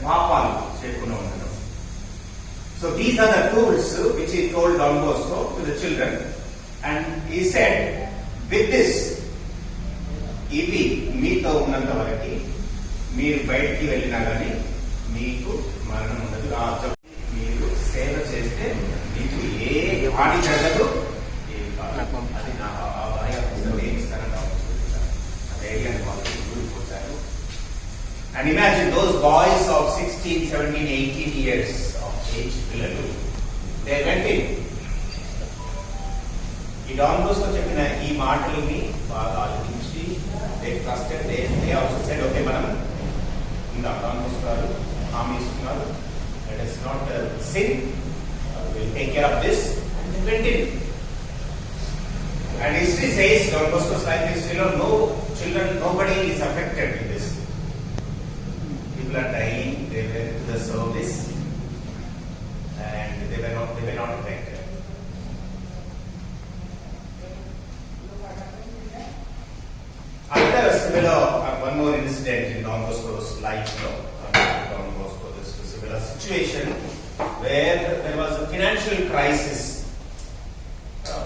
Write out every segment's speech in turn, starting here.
పాపాలు చేయకుండా ఉండడం. So these are the tools which he told Don Bosco to the children, and he said, with this, ఇవి మీతో ఉన్నంత వరకు మీరు బయటికి వెళ్ళినా కానీ మీకు మరణం ఉండదు. మీరు సేవ చేస్తే మీకు ఏ హాని జరగదు. అది నా ధైర్యాన్ని వాళ్ళు కూలిపోతారు. And imagine those boys of 16, 17, 18 years of age, పిల్లలు, they went in. ఈ డాన్ బోస్కో చెప్పిన ఈ మాటలని బాగా ఆలోచించి they trusted, they also said, okay, మనం ఇందా డాన్ బోస్కో గారు హామీ ఇస్తున్నారు, let us not sin, we'll take care of this, and they went in. And history says, Don Bosco's life history, no children, nobody is affected in this. People are dying, they went to the service, and they were not affected. Another similar, one more incident in Don Bosco's life, Don Bosco, this similar situation where there was a financial crisis.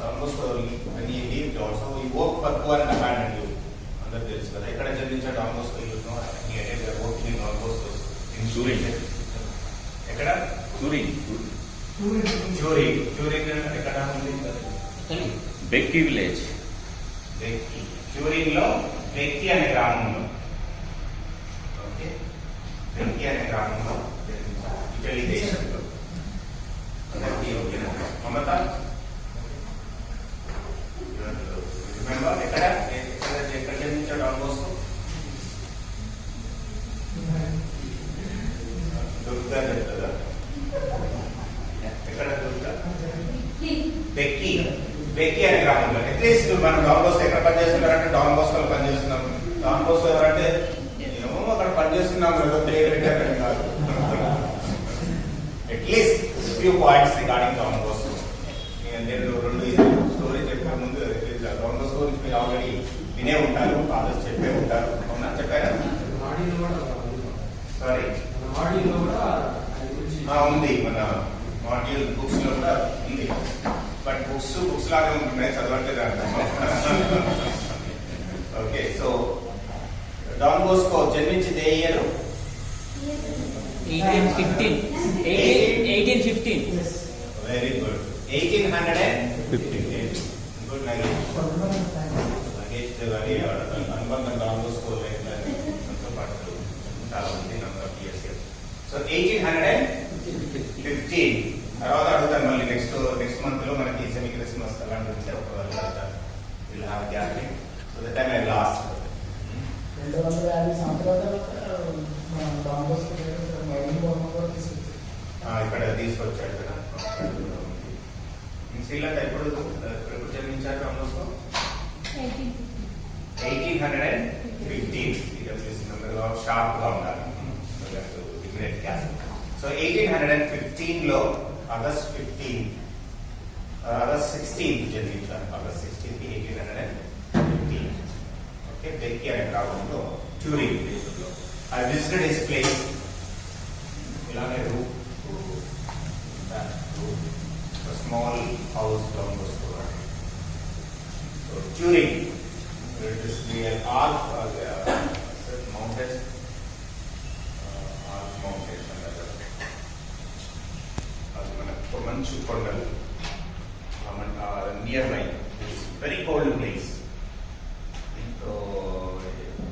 Don Bosco, when he lived also, he worked for poor and abandoned youth. Under this, but I can't tell you Don Bosco, you know, he attended working in Don Bosco in Turin. Ekada? Turin. Ekada undi? Becky village. Becky. Turin lo Becky అనే గ్రామంలో. Okay, Becky అనే గ్రామంలో Italy దేశంలో. మమత, remember ఎక్కడ జన్మించాడు don Bosco? Durga చెప్తుందా? ఎక్కడ Durga? Becky అనే గ్రామంలో. అట్లీస్ట్ మనం డాన్ బోస్కో ఎక్కడ పనిచేస్తున్నారంటే డాన్ బోస్కో పనిచేస్తున్నాం. డాన్ బోస్కో ఎవరంటే ఏమో అక్కడ పనిచేస్తున్నాం, ఏదో పేరు పెట్టారని కాదు. At least few points regarding Don Bosco. నేను రెండు స్టోరీ చెప్పే ముందు డాన్ బోస్కో గురించి మీరు ఆల్రెడీ వినే ఉంటారు, ఫాదర్స్ చెప్పే ఉంటారు. అవునా, చెప్పారా? సారీ, ఉంది, మన మాడ్యూల్ బుక్స్ లో కూడా ఉంది. బట్ బుక్స్ లాగే ఉంటున్నాయి, చదవట్లేదు అంటాం. ఓకే, సో డాన్ బోస్కో జన్మించింది ఏ year? 1815. Very good. 1815. Good night. అనుబంధం డాన్ బోస్కో పాటు చాలా ఉంది, నంబర్ ఆఫ్ ఇయర్స్. సో 1815 తర్వాత అడుగుతాను మళ్ళీ నెక్స్ట్ మంత్ లో మనకి సెమీ క్రిస్మస్ అలాంటి ఉంటే ఒకవేళ will have gathering. So that time I last 250 సంవత్సరాల ఇక్కడ తీసుకొచ్చాడు కదా. శ్రీలంక ఎప్పుడు జన్మించారు డాన్ బోస్కో? 1815. షార్ప్ గా ఉండాలి. సో 1815 లో ఆగస్ట్ 16 జన్మించారు. ఆగస్ట్ 16 1815. ఓకే, బెక్కి అనే గ్రామంలో ట్యూరింగ్ దేశంలో. I visited his place. ఇలాగే small house Don Bosco. So Turin, it is the Alps mountains. మంచు కొండలు near by. Very cold place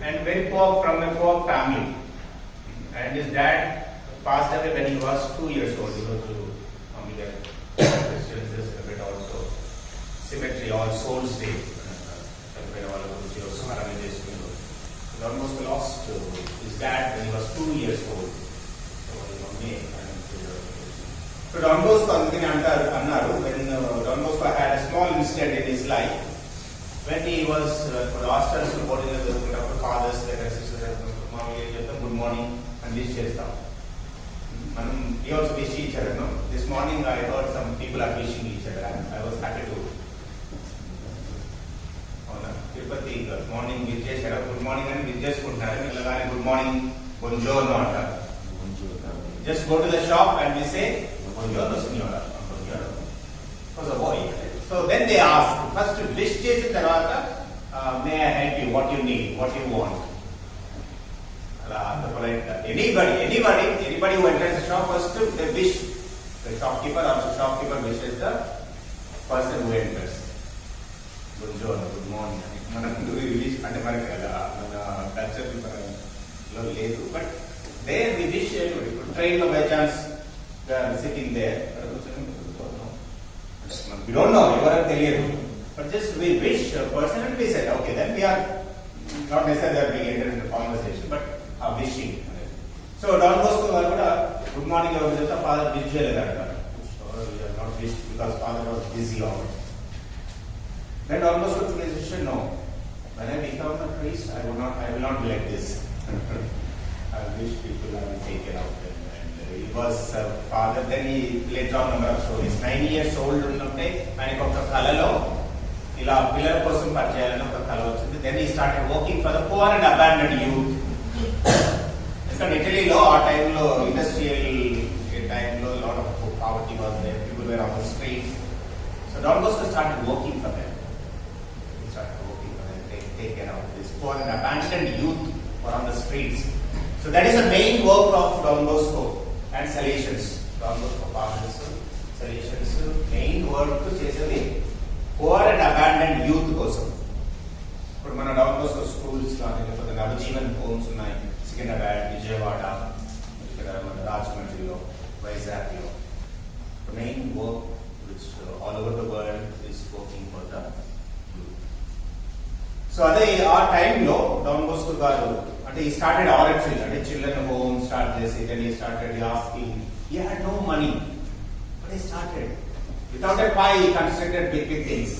and very poor, from a poor family, and his dad passed away when he was 2 years old. He was to Christians celebrate also cemetery, All Souls Day. Almost lost his dad when he was 2 years old. So Don Bosco annaru, when Don Bosco had a small incident in his life when he was for the hostels reporting the fathers, their sisters, good morning and wish chestam. He also wish each other. No? This morning I heard some people are wishing each other. I was happy to. Tirupati morning విజ్ చేశారు. Good morning అని విజ్ చేసుకుంటున్నారు. ఇలాగానే good morning Buongiorno అంటారు. Just go to the shop and we say buongiorno signora. Buongiorno. Was a boy. So then they ask, first wish చేసిన తర్వాత may I help you, what you need, what you want. అలా అంత polite. Anybody who enters the shop first they wish. The shopkeeper wishes the person who enters. Buongiorno, good morning. మనకు wish అంటే మనకి మన culture లో లేదు, but there we wish everybody. Train లో by chance sitting there, we don't know, ఎవరో తెలియదు, but just we wish a person and we said okay, then we are not necessarily that we enter into conversation, but are wishing. So Don Bosco గారు కూడా good morning ఎవరు చెప్తా father wish చేయలేదంట. Not wish because father was busy on it. Then Don Bosco took his decision, no, when I become a priest I will not be like this. I wish people will take care of them. And he was father, then he later on number of stories. 9 years old ఉన్నప్పుడే ఆయనకు ఒక కళలో ఇలా పిల్లల కోసం పనిచేయాలని ఒక కళ వచ్చింది. Then he started working for the poor and abandoned youth. ఎందుకంటే ఇటలీలో ఆ టైంలో ఇండస్ట్రియల్ టైంలో lot of poverty was there, people were on the streets. So Don Bosco started working for them. He started working for them, take care of this poor and abandoned youth who are on the streets. So that is the main work of Don Bosco and Salesians. Don Bosco fathers, Salesians main work చేసేది poor and abandoned youth కోసం. ఇప్పుడు మన Don Bosco schools కానీ లేకపోతే Navjivan homes ఉన్నాయి సికింద్రాబాద్, విజయవాడ, ఇక్కడ మన రాజమండ్రిలో, వైజాగ్లో. The main work which all over the world is working for the youth. So అదే ఆ టైంలో Don Bosco గారు అంటే he started oratory, అంటే children home start చేసి, then he started asking, he had no money but he started without a pie, he constructed big things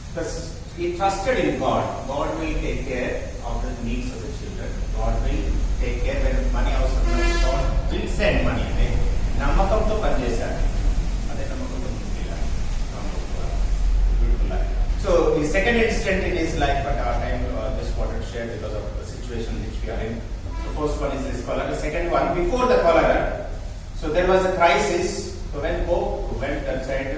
because he trusted in God. God will take care of the needs of the children, God will take care when money అవసరం, God will send money అనే నమ్మకంతో పనిచేశాడు. అదే నమ్మకంతో So the second incident in his life at our time, this wanted to share because of the situation which we are in. The first one is this cholera. The second one, before the cholera, so there was a crisis. So when Pope went and said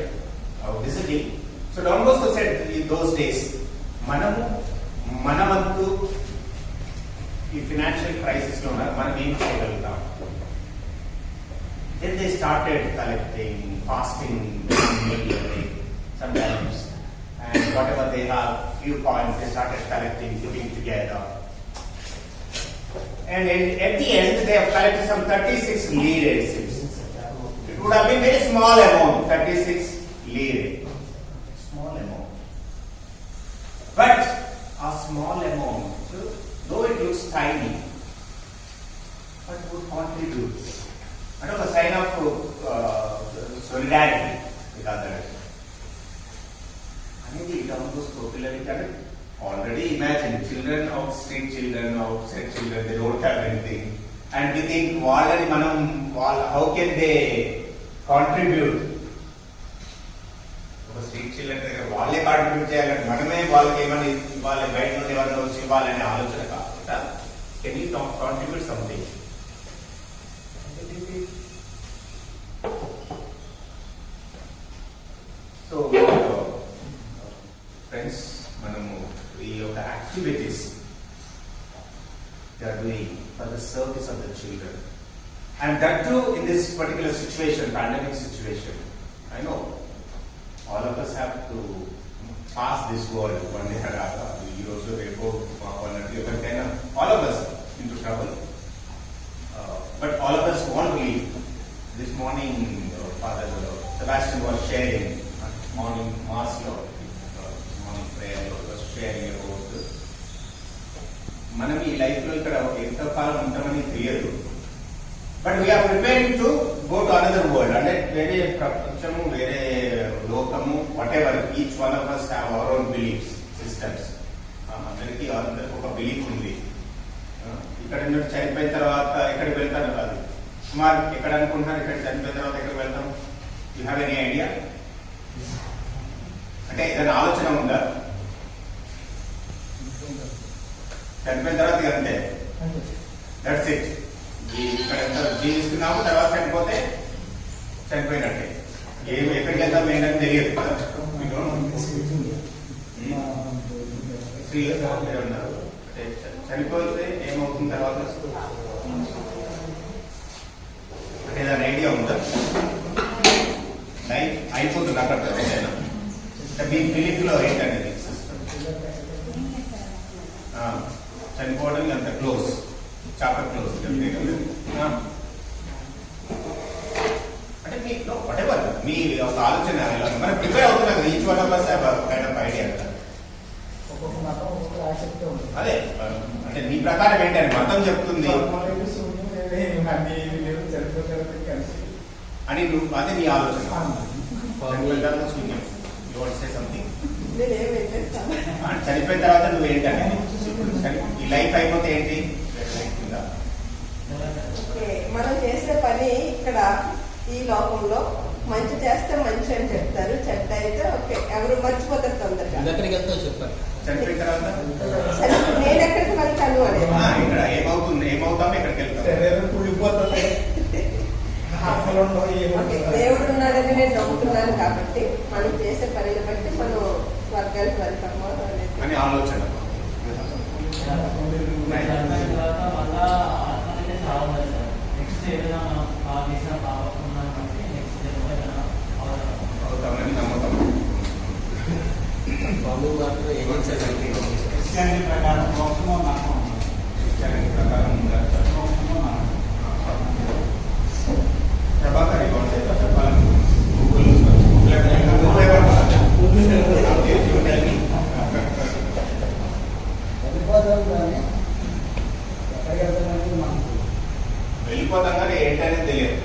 visiting, so Don Bosco said in those days, మనమంతు ఈ financial crisis లో ఉన్నారు, మనం ఏం చేయగలుగుతాం. Then they started collecting, fasting sometimes, and whatever they have, few coins they started collecting, putting together, and at the end they have collected some 36 lire. It would have been very small amount, 36 lire, small amount, but a small amount, so though it looks tiny, but it would contribute. And a sign of solidarity with others. అనేది Don Bosco పిల్లలకి అంటే already imagine children of street children, outside children, they don't have anything, and we think వాళ్ళని మనం how can they contribute. ఒక street children దగ్గర వాళ్ళే contribute చేయాలంటే మనమే వాళ్ళకి ఏమని ఇవ్వాలి, బయట నుండి ఎవరిని వచ్చి ఇవ్వాలనే ఆలోచన కాకుండా can you contribute something. So friends, మనము ఈ యొక్క activities they are doing for the service of the children, and that too in this particular situation, pandemic situation. I know all of us have to pass this world one day or other. You also go one or the other, all of us into trouble, but all of us want to leave. This morning Father Sebastian was sharing morning mass law, morning prayer was sharing about మనం ఈ life లో ఇక్కడ ఎంత కాలం ఉంటామని తెలియదు, but we are preparing to go to another world, అంటే వేరే ప్రపంచము, వేరే లోకము, whatever. Each one of us have our own beliefs systems. అందరికీ ఒక బిలీఫ్ ఉంది. ఇక్కడ నుండి చనిపోయిన తర్వాత ఎక్కడికి వెళ్తాను కాదు, సుమారు ఎక్కడ అనుకుంటున్నారు, ఇక్కడ చనిపోయిన తర్వాత ఎక్కడికి వెళ్తాం? You have any idea? అంటే ఏదైనా ఆలోచన ఉందా? చనిపోయిన తర్వాత అంతే దట్స్ ఇట్. ఇక్కడ ఎంత జీవిస్తున్నాము, తర్వాత చనిపోతే చనిపోయినట్టే. ఏమి ఎక్కడికి వెళ్తాం ఏంటని తెలియదు కదా. ఉన్నారు చనిపోతే ఏమవుతుంది తర్వాత అంటే ఏదైనా ఐడియా ఉందా? లైఫ్ అయిపోతుంది అక్కడ మీ బిలీఫ్ లో ఏంటనేది చనిపోవడం అంత క్లోజ్, చాప్టర్ క్లోజ్. అంటే మీకు వాటెవర్ మీ ఒక ఆలోచన మనం ప్రిపేర్ అవుతున్నాం కదా, each one of us have a kind of idea కదా. అదే అంటే మీ ప్రకారం ఏంటని మతం చెప్తుంది అని నువ్వు, అదే నీ ఆలోచన. చనిపోయిన తర్వాత నువ్వు ఏంటని, ఈ లైఫ్ అయిపోతే ఏంటి? మనం చేసే పని ఇక్కడ ఈ లోకంలో మంచి చేస్తే మంచి అని చెప్తారు, చెడ్డ అయితే ఓకే ఎవరు మర్చిపోతారు తొందరగా. చనిపోయిన తర్వాత నేను ఎక్కడికి వెళ్తాను అని ఇక్కడ ఏమవుతుంది, ఏమవుతాం, ఎక్కడికి వెళ్తాం, కూలిపోతుంది. దేవుడు ఉన్నాడని నేను నమ్ముతున్నాను కాబట్టి మనం చేసే పనిని బట్టి మనం స్వర్గానికి వెళ్తాము అని ఆలోచన. అవుతామని నమ్ముతాం. క్రిస్టియానిటీ ప్రకారం మోక్షము నరకం. క్రిస్టియానిటీ ప్రకారం ప్రభాకర్ చెప్పాలని వెళ్ళిపోతాం కానీ ఏంటనేది తెలియదు.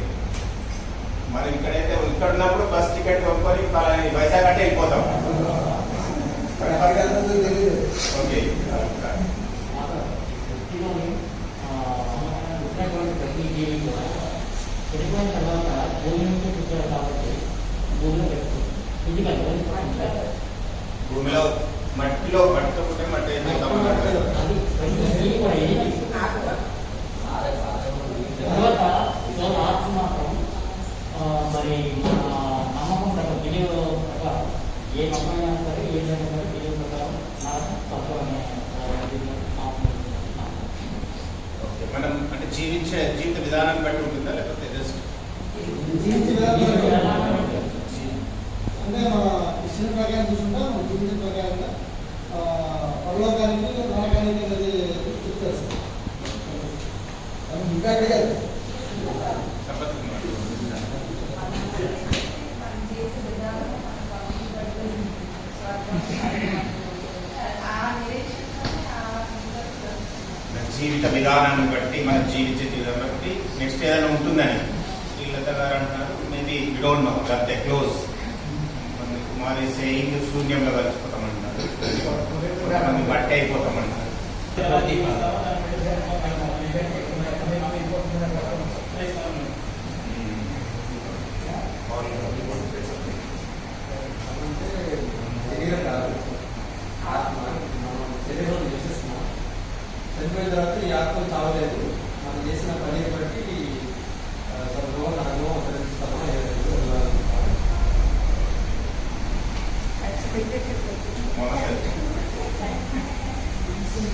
మరి ఇక్కడైతే ఇక్కడ ఉన్నప్పుడు బస్ టికెట్ కొనుక్కొని వైజాగ్ అంటే వెళ్ళిపోతాం. ఓకే చనిపోయిన తర్వాత భూమి నుంచి పుట్టారు కాబట్టి భూమిలో పెట్టుకోండి. భూమిలో మట్టిలో పుట్టే మట్టి తర్వాత ఆత్మ మాత్రం మరి మన నమ్మకం ప్రకారం బిలీవ్ ప్రకారం ఏ నమ్మకం సరే ఏ సరే బిలీవ్ ప్రకారం నాకు తత్వం మనం అంటే జీవిత విధానాన్ని బట్టి ఉంటుందా లేకపోతే అంటే మన ఇచ్చిన ప్రకారం చూసుకుంటా మన జీవిత ప్రకారంగా పరలోకానికి నరకానికి అది చెప్తారు సార్. ఇంకా అడిగారు జీవిత విధానాన్ని బట్టి మన జీవించే జీవితం బట్టి నెక్స్ట్ ఏదైనా ఉంటుందని శ్రీలత గారు అంటున్నారు. మేబీ వి డోంట్ నో, లేకపోతే క్లోజ్. కుమారి సేయింగ్ శూన్యంలో కలిసిపోతామంటున్నారు, కొంతమంది బట్టి అయిపోతామంటున్నారు. చనిపోయిన తర్వాత ఈ ఆత్మ చావలేదు, మనం చేసిన పని బట్టి స్వర్గమో నరకమో ఉద్ధరిస్తామో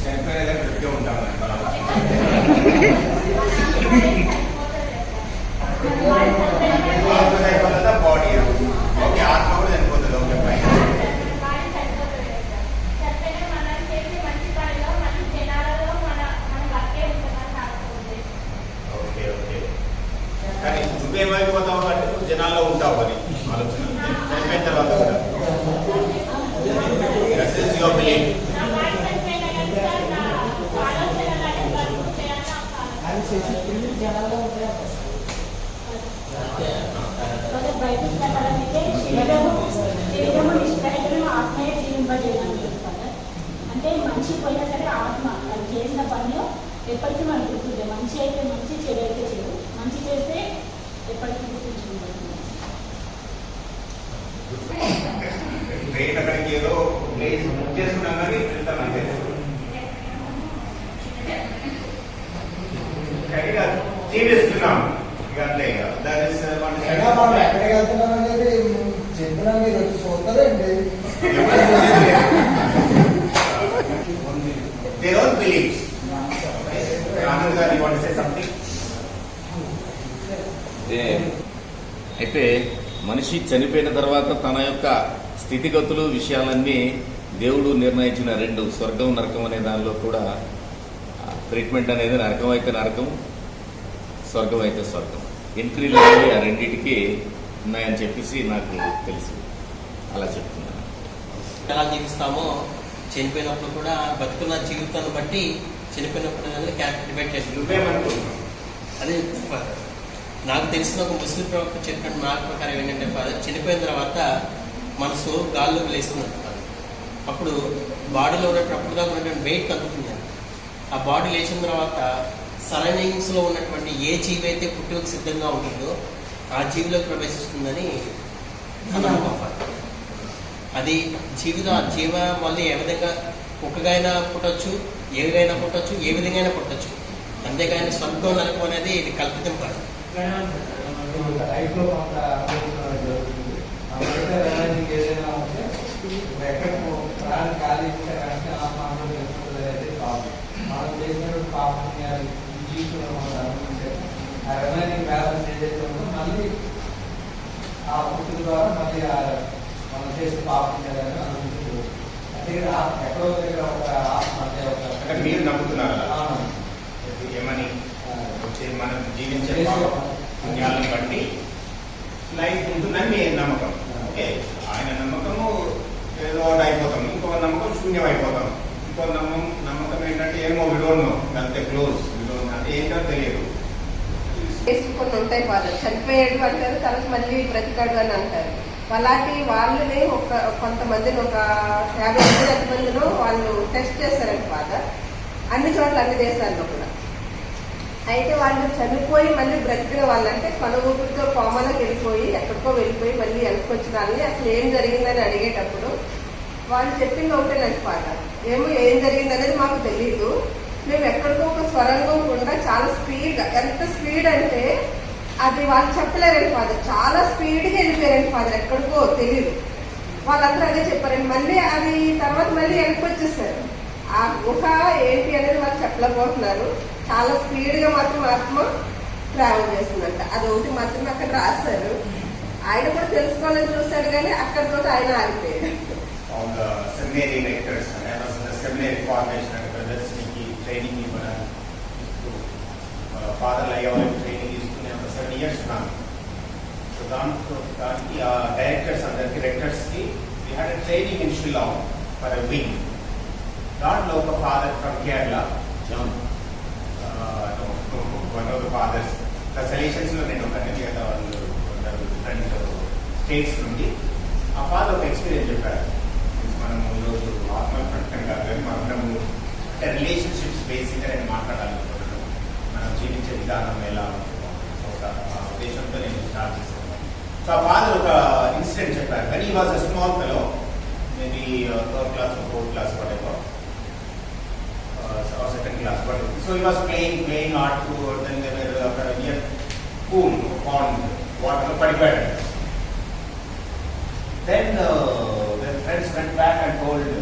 చనిపోయేదా గట్టిగా ఉంటామని బాడీ ఓకే, ఆత్మ కూడా చనిపోతుంది. Okay fine. కానీ నువ్వేమైపోతావు అంటే నువ్వు జనాల్లో ఉంటావు అని ఆలోచన చనిపోయిన తర్వాత కూడా. అంటే మనిషి పోయినా సరే ఆత్మ అది చేసిన పనిలో ఎప్పటికీ మనకు గుర్తుంది. మంచి అయితే మంచి, చెడు అయితే చెడు. మంచి చేస్తే ఎప్పటికీ గుర్తుంచుకుంటుంది. ట్రైన్ అక్కడికి ఏదో ప్లేస్ బుక్ చేసుకున్నాం కానీ వెళ్తాం అంతే. గట్టిగా జీవిస్తున్నాం ఇక అంతే ఇక దట్ ఇస్ అయినా మనం ఎక్కడికి వెళ్తున్నాం అనేది చెప్పినా మీరు వచ్చి చూస్తారండి. their own beliefs. Anand sir, you want to say something? అయితే మనిషి చనిపోయిన తర్వాత తన యొక్క స్థితిగతులు విషయాలన్నీ దేవుడు నిర్ణయించిన రెండు, స్వర్గం నరకం అనే దానిలో కూడా ట్రీట్మెంట్ అనేది నరకం అయితే నరకం, స్వర్గం అయితే స్వర్గం, ఎంట్రీలు అనేవి ఆ రెండింటికి ఉన్నాయని చెప్పేసి నాకు తెలుసు, అలా చెప్తున్నాను. ఎలా జీవిస్తామో చనిపోయినప్పుడు కూడా బతుకున్న జీవితాన్ని బట్టి చనిపోయినప్పుడు డిబేట్ చేసి నువ్వేమనుకుంటున్నావు? అదే నాకు తెలిసిన ఒక ముస్లిం ప్రవక్త చెప్పిన మాట ప్రకారం ఏంటంటే ఫాదర్, చనిపోయిన తర్వాత మనసు గాల్లోకి లేస్తున్నట్టు, అప్పుడు బాడీలో ఉన్నప్పుడు దాకా ఉన్నటువంటి వెయిట్ తగ్గుతుంది. ఆ బాడీ లేచిన తర్వాత సరౌండింగ్స్లో ఉన్నటువంటి ఏ జీవి అయితే పుట్టుకు సిద్ధంగా ఉంటుందో ఆ జీవిలోకి ప్రవేశిస్తుందని నమ్మకం ఫాదర్. అది జీవ మళ్ళీ ఏ విధంగా కుక్కగైనా పుట్టచ్చు, ఏవిగైనా పుట్టచ్చు, ఏ విధంగా అయినా పుట్టచ్చు, అంతేగాని స్వర్గం నరకం అనేది ఇది కల్పితం కాదు. లైఫ్లో కొంత జరుగుతుంది. ఏదైనా ఉంటే ఎక్కడ ప్రాణం ఖాళీ ఇస్తే కనుక ఆత్మ తెలుస్తుంది అనేది కాదు. మనం చేసినటువంటి పాపం జీవితంలో మనం అనుకుంటే ఆ రిమైనింగ్ బ్యాలెన్స్ ఏదైతే ఉందో మళ్ళీ ఆ పుట్టుక ద్వారా మళ్ళీ మనం చేసే పాపం చేయాలని అనుకుంటుంది. అంటే ఎక్కడో దగ్గర ఒక ఆత్మ అంటే అంటే మీరు నమ్ముతున్నారా ఏమని? మనం జీవించే పుణ్యాలను బట్టి లైఫ్ ఉంటుందని మీ నమ్మకం. ఓకే, ఆయన నమ్మకము ఏదో అయిపోతాం, ఇంకొక నమ్మకం శూన్యం అయిపోతాం, ఇంకో నమ్మకం ఏంటంటే ఏమో విడోను అంతే క్లోజ్ విడోను అంటే ఏంటో తెలియదు. కొన్ని ఉంటాయి ఫాదర్, చనిపోయాడు అంటారు, తర్వాత మళ్ళీ బ్రతికాడు అని అంటారు. అలాంటి వాళ్ళని కొంతమందిని ఒక 50 మందిలో వాళ్ళు టెస్ట్ చేశారంట ఫాదర్, అన్ని చోట్ల అన్ని దేశాల్లో కూడా. అయితే వాళ్ళు చనిపోయి మళ్ళీ బ్రతికిన వాళ్ళంటే కనుగూపుతో కోమలోకి వెళ్ళిపోయి ఎక్కడికో వెళ్ళిపోయి మళ్ళీ వెనక్కొచ్చిన వాళ్ళని అసలు ఏం జరిగిందని అడిగేటప్పుడు వాళ్ళు చెప్పింది ఒకటేనండి ఫాదర్, ఏం జరిగింది అనేది మాకు తెలియదు, మేము ఎక్కడికో ఒక స్వరంగం కూడా చాలా స్పీడ్గా, ఎంత స్పీడ్ అంటే అది వాళ్ళు చెప్పలేరండి ఫాదర్, చాలా స్పీడ్గా వెళ్ళిపోయారండి ఫాదర్, ఎక్కడికో తెలియదు. వాళ్ళందరూ అదే చెప్పారండి. మళ్ళీ అది తర్వాత మళ్ళీ వెనక్కి వచ్చేసారు. ఆ గుహ ఏంటి అనేది వాళ్ళు చెప్పలేకపోతున్నారు. చాలా స్పీడ్గా మాత్రం ఆత్మ ట్రావెల్ చేస్తుందంట. అది ఒకటి మాత్రం అక్కడ రాశారు. ఆయన కూడా తెలుసుకోవాలని చూశాడు కానీ అక్కడితో ఆయన ఆగిపోయాడు. సెమినరీ లెక్చర్స్ సెమినరీ ఫార్మేషన్ అంటే ప్రదర్శనకి ట్రైనింగ్ ఇవ్వడానికి ఫాదర్లు అయ్యే వాళ్ళకి ట్రైనింగ్ తీసుకునే ఒక 7 years ఉన్నాను. సో దానికి డైరెక్టర్స్ అందరికి రెక్టర్స్కి we had a training in Shillong for a week. దాంట్లో ఒక father from Kerala, one of the fathers సెలక్షన్స్లో నేను ఒక మిగతా వాళ్ళు డిఫరెంట్ స్టేట్స్ నుండి ఆ ఫాదర్ ఒక ఎక్స్పీరియన్స్ చెప్పారు. మనము ఈరోజు ఆత్మప్రకటన కాదు కానీ మనము అంటే రిలేషన్షిప్స్ బేసిక్గా నేను మాట్లాడాలనుకుంటున్నాను. మనం జీవించే విధానం ఎలా ఒక ఉద్దేశంతో నేను స్టార్ట్ చేశాను. సో ఆ ఫాదర్ ఒక ఇన్సిడెంట్ చెప్పారు. కానీ ఈ was a small fellow, maybe 3rd class or 4th class whatever. Or 2nd class, but so he was playing art towards, and they were near pool, pond, water, padipad. Then their friends went back and told the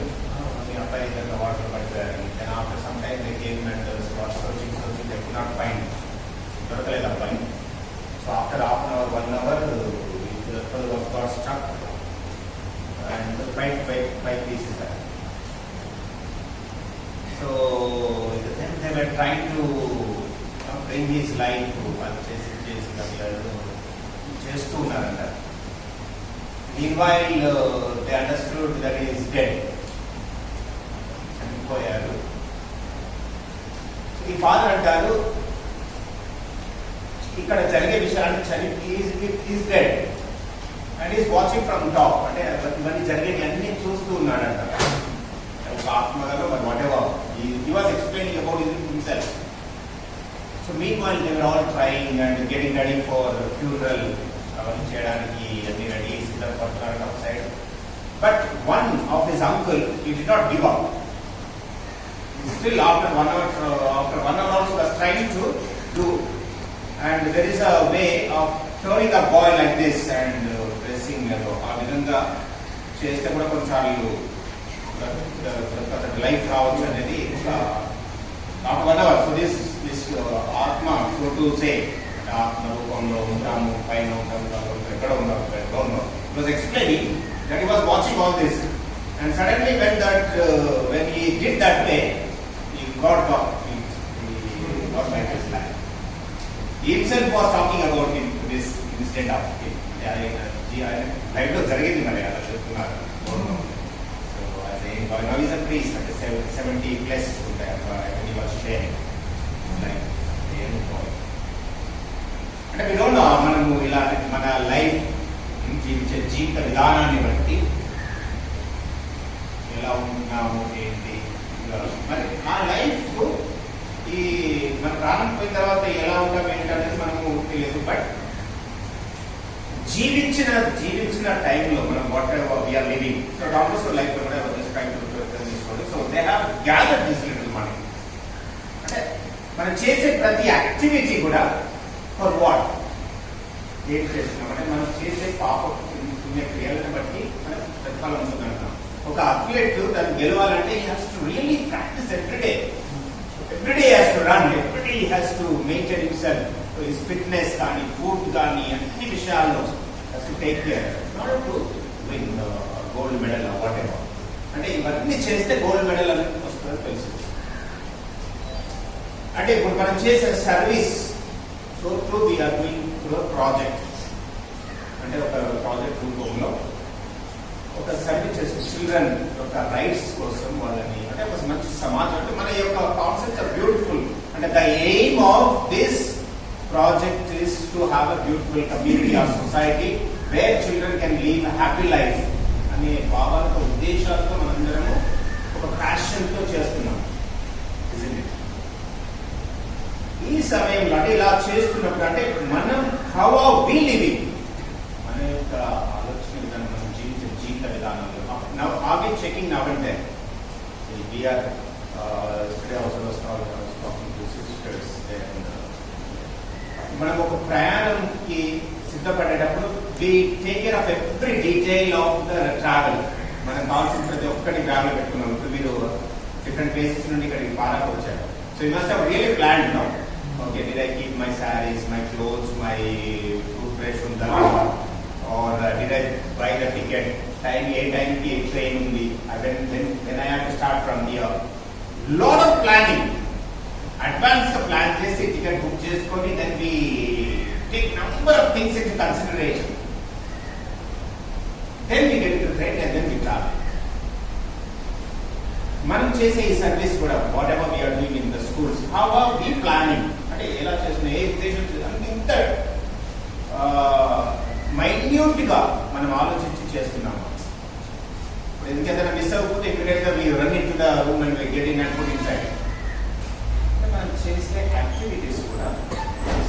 water padipad. Then after some time they came and were searching, they could not find. So after half an hour, 1 hour, the fellow got stuck and the pipe piece is there. So then they were trying to bring his life to చేస్తూ ఉన్నారంట. Meanwhile, they understood that he is dead. చనిపోయారు. ఈ father అంటారు ఇక్కడ జరిగే విషయాన్ని is dead and is watching from top, అంటే ఇవన్నీ జరిగేవి అన్ని చూస్తూ ఉన్నాడంట. ఒక ఆత్మగలో మరి whatever he was explaining about himself. So meanwhile they were all trying and getting ready for the funeral, అవన్నీ చేయడానికి అన్ని ready సిద్ధపడుతున్నారు outside. But one of his uncle, he did not give up. Still after 1 hour also was trying to do, and there is a way of turning a boil like this and pressing ఆ విధంగా చేస్తే కూడా కొన్నిసార్లు life రావచ్చు అనేది not one hour. So this ఆత్మ so to say ఆత్మ రూపంలో ఉంటాము, పైన ఉంటాము, ఎక్కడ ఉన్నాము, it was explaining that he was watching all this, and suddenly when he did that way, he got like this life. He himself was talking about this instead of him. Life లో జరిగింది మరి అలా చెప్తున్నారు. So అదే now he's a priest, అంటే 70+ ఉంటాయి he was sharing like అంటే we don't know మనము ఇలా మన లైఫ్ జీవించే జీవిత విధానాన్ని బట్టి ఎలా ఉంటున్నాము ఏంటి మరి ఆ లైఫ్ ఈ మన ప్రాణం పోయిన తర్వాత ఎలా ఉంటాం ఏంటనేది మనము తెలియదు. బట్ జీవించిన టైంలో మనం whatever we are living, so doctors life లో కూడా so they have gather this little money. అంటే మనం చేసే ప్రతి యాక్టివిటీ కూడా ఫర్ వాట్ ఏం చేస్తున్నాం అంటే మనం చేసే పాప క్రియలను బట్టి మనకు ప్రతిఫలం ఉంటుందంటాం. ఒక అథ్లెట్ తను గెలవాలంటే he has to really practice everyday has to run, everyday has to maintain himself, his fitness కానీ ఫుడ్ కానీ అన్ని విషయాల్లో has to take care not to win gold medal what ever. అంటే ఇవన్నీ చేస్తే గోల్డ్ మెడల్ అనేది వస్తుందని తెలుసు. అంటే ఇప్పుడు మనం చేసే service so through we are doing through project, అంటే ఒక ప్రాజెక్ట్ రూపంలో ఒక సర్వీస్ చేసే చిల్డ్రన్ యొక్క రైట్స్ కోసం వాళ్ళని అంటే ఒక మంచి సమాజం అంటే మన యొక్క కాన్సెప్ట్స్ ఆర్ బ్యూటిఫుల్. అంటే the aim of this project is to have a beautiful community or society where children can live a happy life అనే భావాలతో ఉద్దేశాలతో మనందరము ఒక ప్యాషన్తో చేస్తున్నాం. ఈ సమయంలో అంటే ఇలా చేస్తున్నప్పుడు అంటే మనం హౌ ఆర్ వి లివింగ్, మన యొక్క ఆలోచన విధానం, మనం జీవించే జీవిత విధానంలో are we checking now and then. We are today also was talking to sisters there. మనం ఒక ప్రయాణంకి సిద్ధపడేటప్పుడు we take care of every detail of the travel. మనం కావాల్సిన ప్రతి ఒక్కటి బ్యాగ్ లో పెట్టుకున్నాం. ఇప్పుడు మీరు డిఫరెంట్ ప్లేసెస్ నుండి ఇక్కడికి పారాకు వచ్చారు. So you must have really planned now. Okay, did I keep my saris, my clothes, my toothbrush ఉందా, or did I buy the ticket, ఏ టైంకి ట్రైన్ ఉంది, then I have to start from here. Lot of planning. Advance గా plan చేసి ticket book చేసుకొని then we take number of things into consideration. Then we get to the train and then we travel. మనం చేసే ఈ service కూడా what ever we are doing in the schools, how are we planning అంటే ఎలా చేస్తున్నా, ఏ ఉద్దేశం అంటే ఇంత మైన్యూట్ గా మనం ఆలోచించి చేస్తున్నాము. ఇప్పుడు ఎందుకంటే మిస్ అవ్వకపోతే ఇమీడియట్ గా we run into the room and we get in and put inside. మనం చేసే యాక్టివిటీస్ కూడా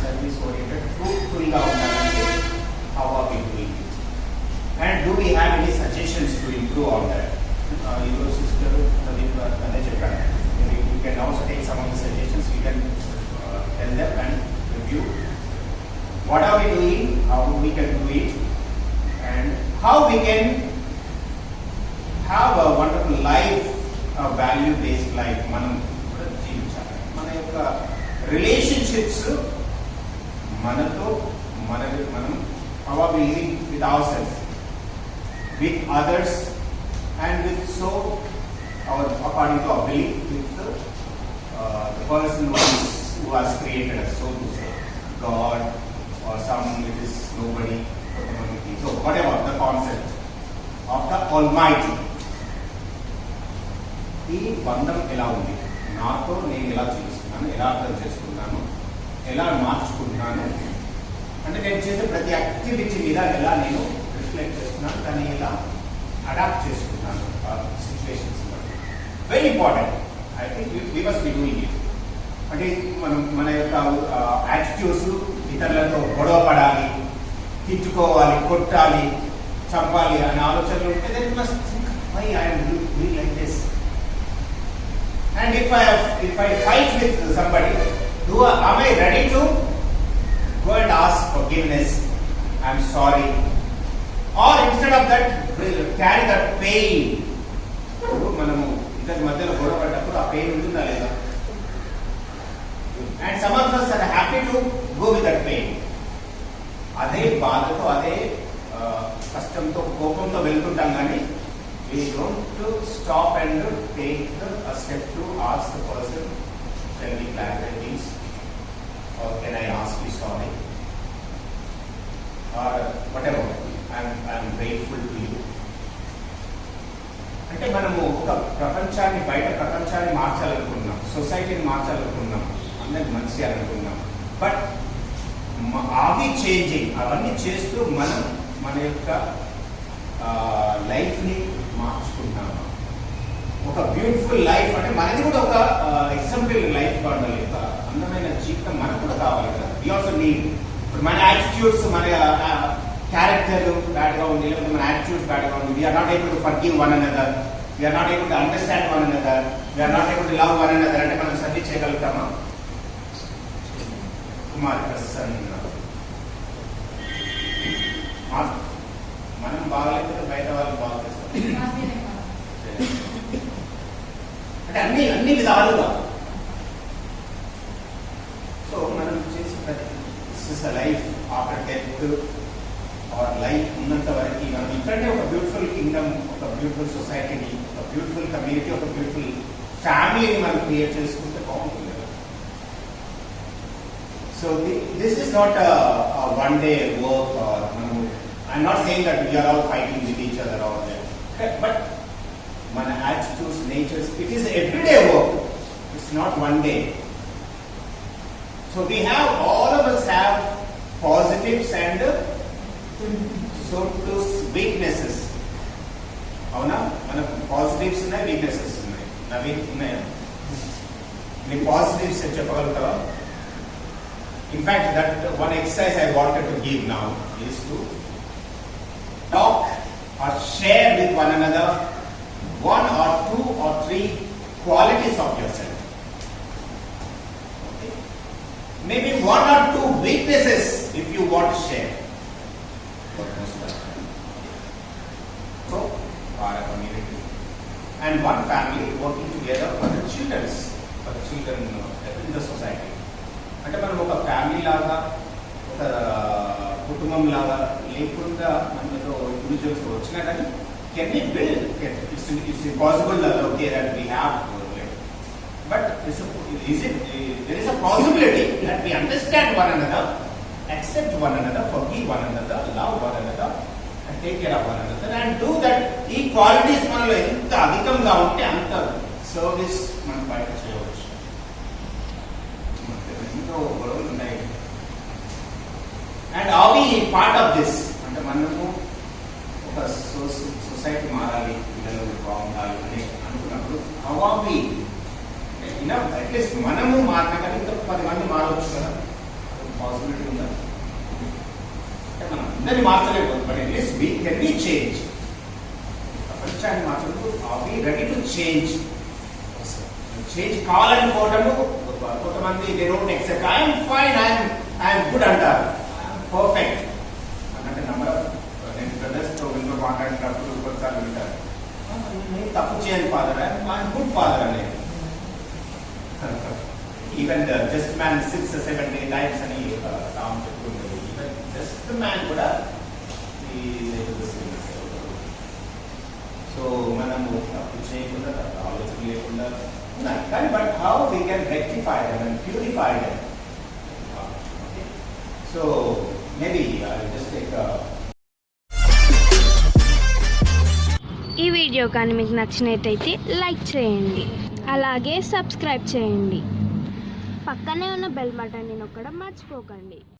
సర్వీస్ ఓరియంటెడ్ ఫ్రూట్ఫుల్ గా ఉండాలంటే how are we doing it and do we have any suggestions to improve on that. ఈరోజు sister అదే చెప్పాను, you can also take some of the suggestions, you can tell them and review what are we doing, how we can do it and how we can have a wonderful life, value based life మనం మన యొక్క relationships మనతో మనం how are we living with ourselves, with others and with so our according to our belief with the person who has created us, so to say God or some it is nobody, so whatever the concept of the Almighty. ఈ బంధం ఎలా ఉంది, నాతో నేను ఎలా జీవిస్తున్నాను, ఎలా అర్థం చేసుకున్నాను, ఎలా మార్చుకుంటున్నాను అంటే నేను చేసే ప్రతి యాక్టివిటీ మీద ఎలా నేను రిఫ్లెక్ట్ చేస్తున్నాను, దాన్ని ఎలా అడాప్ట్ చేసుకుంటున్నాను situations. Very important. I think we must be doing it. అంటే మన యొక్క యాటిట్యూడ్స్ ఇతరులతో గొడవ పడాలి, తిట్టుకోవాలి, కొట్టాలి, చంపాలి అనే ఆలోచనలు ఉంటే then you must think why I am doing like this. And if I fight with somebody, Am I ready to go and ask forgiveness? I'm sorry. Or instead of that, carry that pain. మనము ఇద్దరి మధ్యలో గొడవ పడ్డప్పుడు ఆ pain ఉంటుందా లేదా? And some of us are happy to go with that pain. అదే బాధతో, అదే కష్టంతో, కోపంతో వెళ్తుంటాం కానీ we don't stop and take a step to ask the person, can we clarify things, or can I ask you sorry, or whatever, I'm grateful to you. అంటే మనము ఒక ప్రపంచాన్ని, బయట ప్రపంచాన్ని మార్చాలనుకున్నాం, సొసైటీని మార్చాలనుకున్నాం, అందరికి మంచి అనుకున్నాం. బట్ అవి చేంజింగ్, అవన్నీ చేస్తూ మనం మన యొక్క లైఫ్ని మార్చుకుంటాము. ఒక బ్యూటిఫుల్ లైఫ్ అంటే మనది కూడా ఒక ఎగ్జాంపుల్ లైఫ్ కావాలి, ఒక అందమైన జీవితం మనకు కూడా కావాలి కదా. We also need. ఇప్పుడు మన యాటిట్యూడ్స్, మన క్యారెక్టర్ బ్యాడ్గా ఉంది, లేకపోతే మన యాటిట్యూడ్స్ బ్యాడ్గా ఉంది, we are not able to forgive one another, we are not able to understand one another, we are not able to love one another అంటే మనం సర్వీస్ చేయగలుగుతామా? కుమార్ ప్రసన్న, మనం బాగలేకపోతే బయట వాళ్ళు బాగా చేస్తాం అంటే అన్ని విధాలుగా. సో మనం చేసి ప్రతి life after death or life ఉన్నంత వరకు మనం ఇక్కడనే ఒక బ్యూటిఫుల్ కింగ్డమ్, ఒక బ్యూటిఫుల్ సొసైటీని, ఒక బ్యూటిఫుల్ కమ్యూనిటీ, ఒక బ్యూటిఫుల్ ఫ్యామిలీని మనం క్రియేట్ చేసుకుంటే బాగుంటుంది కదా. So this is not one day work. మనము I'm not saying that we are all fighting with each other out there, but మన attitudes, natures, it is everyday work. It's not one day. So we have, all of us have positives and so to weaknesses. అవునా? మన positives ఉన్నాయి, weaknesses ఉన్నాయి. నవీన్ ఉన్నాయా? నీ positives చెప్పగలుగుతావా? In fact, that one exercise I wanted to give now is to talk or share with one another one or two or three qualities of yourself. Okay? Maybe one or two weaknesses if you want to share. So, our community and one family working together for the children in the society. అంటే మనం ఒక family లాగా, ఒక కుటుంబం లాగా లేకుండా మనం ఏదో ఇండివిజువల్స్ వచ్చినా కానీ can we build, it's possible okay that we have, but there is a possibility that we understand one another, accept one another, forgive one another, love one another and take care of one another and do that. ఈ qualities మనలో ఎంత అధికంగా ఉంటే అంత service మనం బయట చేయవచ్చు. ఎంతో గొడవలు ఉన్నాయి. And are we part of this? అంటే మనము ఒక సొసైటీ మారాలి, పిల్లలు బాగుండాలి అని అనుకున్నప్పుడు హౌ ఆర్ వి అట్లీస్ట్ మనము మారినా కానీ ఇంకా 10 మంది మారవచ్చు కదా, పాసిబిలిటీ ఉందా? అంటే మనం అందరినీ మార్చలేము, but at least can we change? ప్రపంచాన్ని మార్చడం are we ready to change? Change కావాలనుకోవటము కొంతమంది they don't accept. I'm fine, I'm good అంటారు, పర్ఫెక్ట్ అంటే నంబర్. నేను బ్రదర్స్తో ఇంట్లో మాట్లాడినప్పుడు కొన్నిసార్లు వింటారు, నేను తప్పు చేయను ఫాదర్, ఐఎమ్ గుడ్ ఫాదర్ అనేది. ఈవెన్ జస్ట్ మ్యాన్ 6-7 టైమ్స్ అని రామ్ చెప్పుకుంటుంది. ఈవెన్ జస్ట్ మ్యాన్ కూడా సో మనము తప్పు చేయకుండా, తప్పు ఆలోచన లేకుండా ఉన్నాయి కానీ, but how we can rectify them and purify them. So maybe just take ఈ వీడియో కానీ మీకు నచ్చినట్టయితే లైక్ చేయండి, అలాగే సబ్స్క్రైబ్ చేయండి. పక్కనే ఉన్న బెల్ బటన్ని నొక్కడం మర్చిపోకండి.